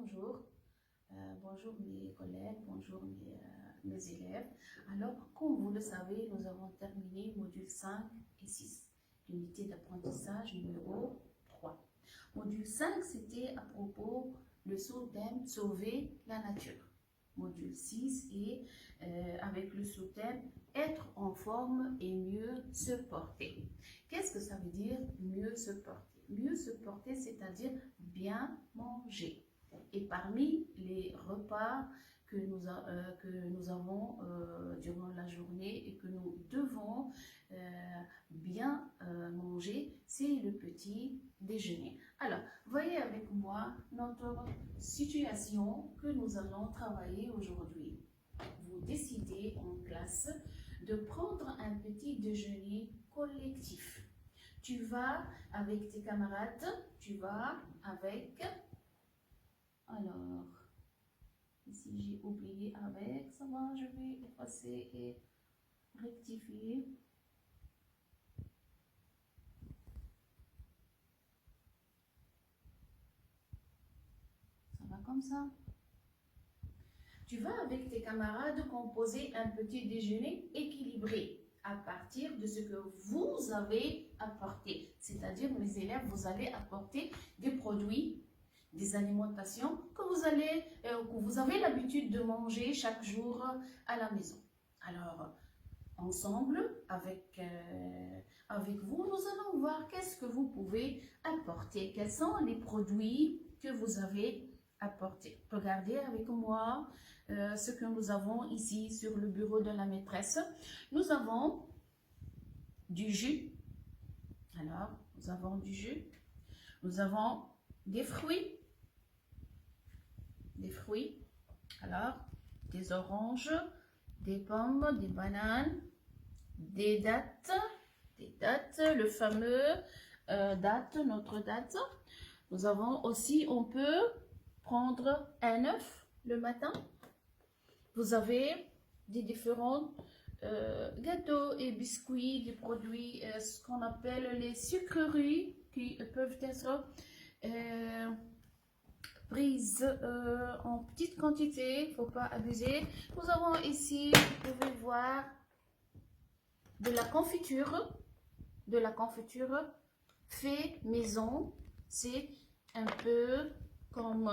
Bonjour. Bonjour mes collègues, bonjour mes élèves. Alors, comme vous le savez, nous avons terminé module 5 et 6, l'unité d'apprentissage numéro 3. Module 5, c'était à propos le sous-thème Sauver la nature. Module 6 est avec le sous-thème Être en forme et mieux se porter. Qu'est-ce que ça veut dire mieux se porter? Mieux se porter, c'est-à-dire bien manger. Et parmi les repas que nous avons durant la journée et que nous devons bien manger, c'est le petit déjeuner. Alors, voyez avec moi notre situation que nous allons travailler aujourd'hui. Vous décidez en classe de prendre un petit déjeuner collectif. Tu vas avec tes camarades, tu vas avec... Alors, ici j'ai oublié avec, ça va, je vais effacer et rectifier. Ça va comme ça. Tu vas avec tes camarades composer un petit déjeuner équilibré à partir de ce que vous avez apporté. C'est-à-dire, mes élèves, vous allez apporter des produits, des alimentations que vous avez l'habitude de manger chaque jour à la maison. Alors, ensemble, avec vous, nous allons voir qu'est-ce que vous pouvez apporter. Quels sont les produits que vous avez apportés. Regardez avec moi ce que nous avons ici sur le bureau de la maîtresse. Nous avons du jus. Alors, nous avons du jus. Nous avons des fruits. Alors, des oranges, des pommes, des bananes, des dattes, le fameux notre date. Nous avons aussi, on peut prendre un œuf le matin. Vous avez des différents gâteaux et biscuits, des produits, ce qu'on appelle les sucreries qui peuvent être prises en petite quantité, il ne faut pas abuser. Nous avons ici, vous pouvez voir, de la confiture fait maison. C'est un peu comme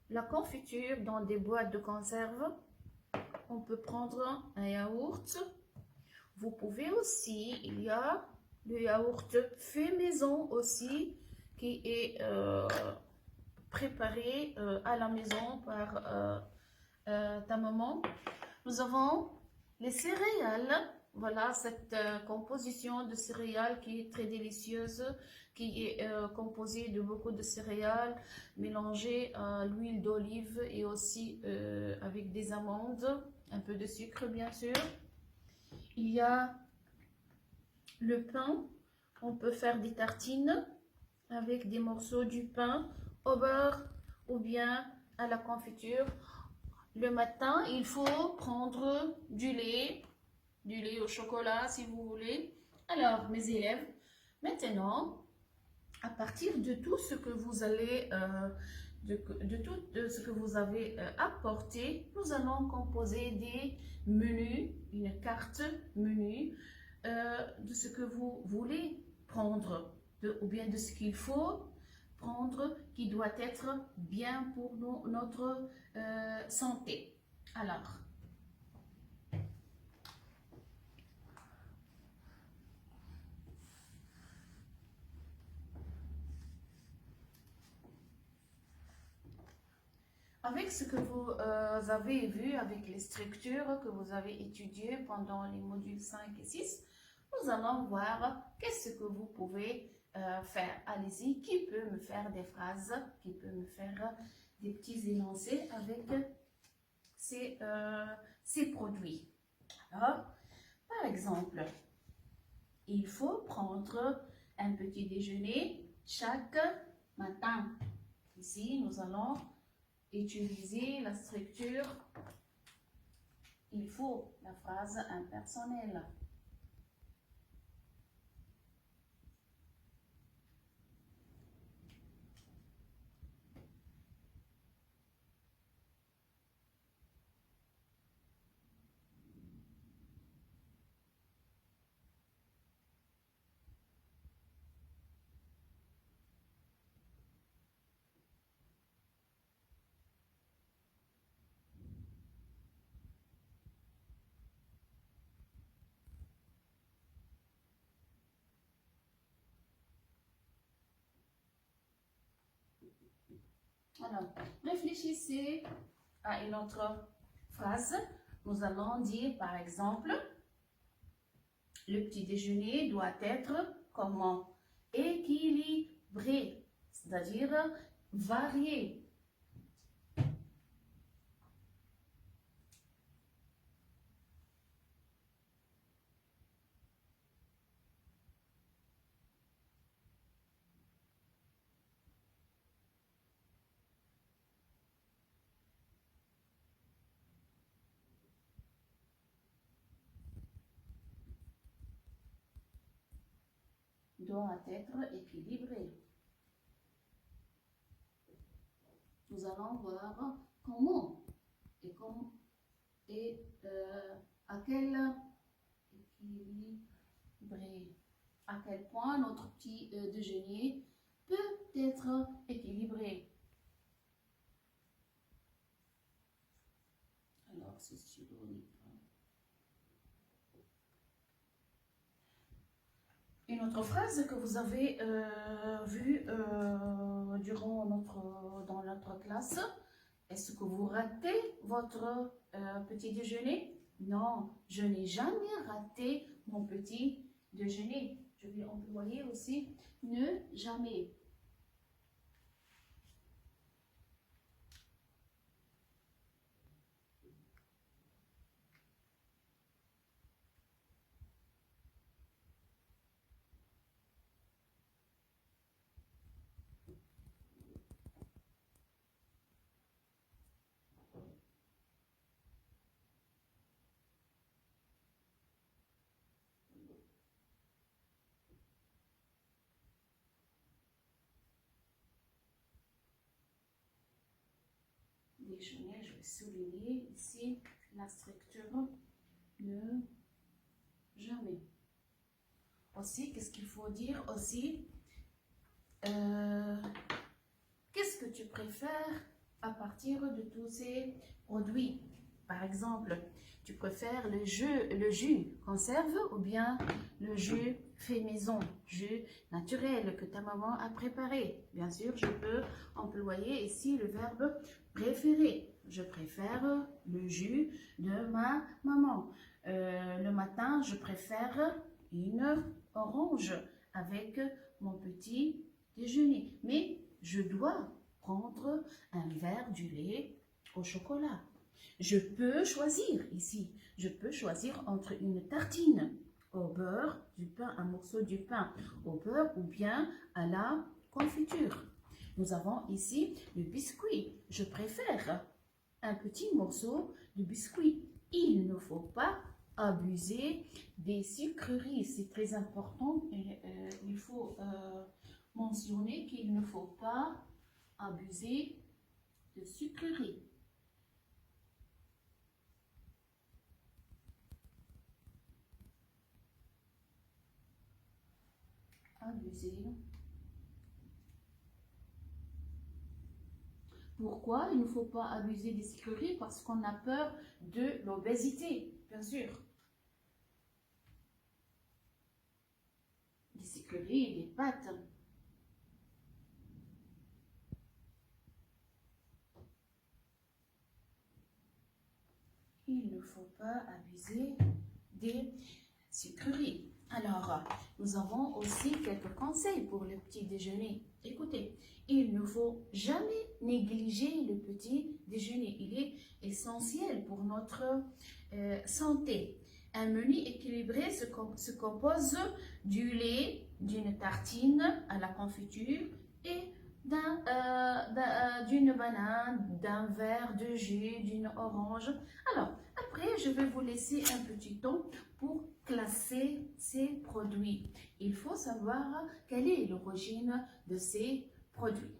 la confiture dans des boîtes de conserve. On peut prendre un yaourt. Vous pouvez aussi, il y a le yaourt fait maison aussi qui est préparé à la maison par ta maman. Nous avons les céréales. Voilà cette composition de céréales qui est très délicieuse, qui est composée de beaucoup de céréales mélangées à l'huile d'olive et aussi avec des amandes, un peu de sucre bien sûr. Il y a le pain, on peut faire des tartines avec des morceaux du pain au beurre ou bien à la confiture. Le matin, il faut prendre du lait au chocolat si vous voulez. Alors, mes élèves, maintenant, à partir de tout ce que vous allez, de ce que vous avez apporté, nous allons composer des menus, une carte menu de ce que vous voulez prendre, ou bien de ce qu'il faut prendre qui doit être bien pour notre santé. Alors, avec ce que vous avez vu, avec les structures que vous avez étudiées pendant les modules 5 et 6, nous allons voir qu'est-ce que vous pouvez faire. Allez-y, qui peut me faire des phrases, qui peut me faire des petits énoncés avec ces produits. Alors, par exemple, il faut prendre un petit déjeuner chaque matin. Ici, nous allons utiliser la structure. Il faut la phrase impersonnelle. Alors, réfléchissez à une autre phrase. Nous allons dire, par exemple, le petit déjeuner doit être comment? Équilibré, c'est-à-dire varié. Doit être équilibré. Nous allons voir comment et à quel équilibré, à quel point notre petit déjeuner peut être équilibré. Alors, ce stylo n'est pas. Une autre phrase que vous avez vue dans notre classe. Est-ce que vous ratez votre petit déjeuner? Non, je n'ai jamais raté mon petit déjeuner. Je vais employer aussi ne jamais. Déjeuner, je vais souligner ici la structure ne jamais. Aussi, qu'est-ce qu'il faut dire aussi? Qu'est-ce que tu préfères à partir de tous ces produits? Par exemple, tu préfères le jus conserve ou bien le jus fait maison, jus naturel que ta maman a préparé? Bien sûr, je peux employer ici le verbe préférer. Je préfère le jus de ma maman. Le matin, je préfère une orange avec mon petit déjeuner. Mais je dois prendre un verre du lait au chocolat. Je peux choisir ici. Je peux choisir entre une tartine au beurre, du pain, un morceau du pain au beurre ou bien à la confiture. Nous avons ici le biscuit. Je préfère un petit morceau de biscuit. Il ne faut pas abuser des sucreries. C'est très important. Il faut mentionner qu'il ne faut pas abuser de sucreries. Abuser. Pourquoi il ne faut pas abuser des sucreries? Parce qu'on a peur de l'obésité, bien sûr. Des sucreries et des pâtes. Il ne faut pas abuser des sucreries. Alors, nous avons aussi quelques conseils pour le petit déjeuner. Écoutez, il ne faut jamais négliger le petit déjeuner. Il est essentiel pour notre santé. Un menu équilibré se compose du lait, d'une tartine à la confiture et d'une banane, d'un verre de jus, d'une orange. Alors, après, je vais vous laisser un petit temps pour classer ces produits. Il faut savoir quelle est l'origine de ces produits.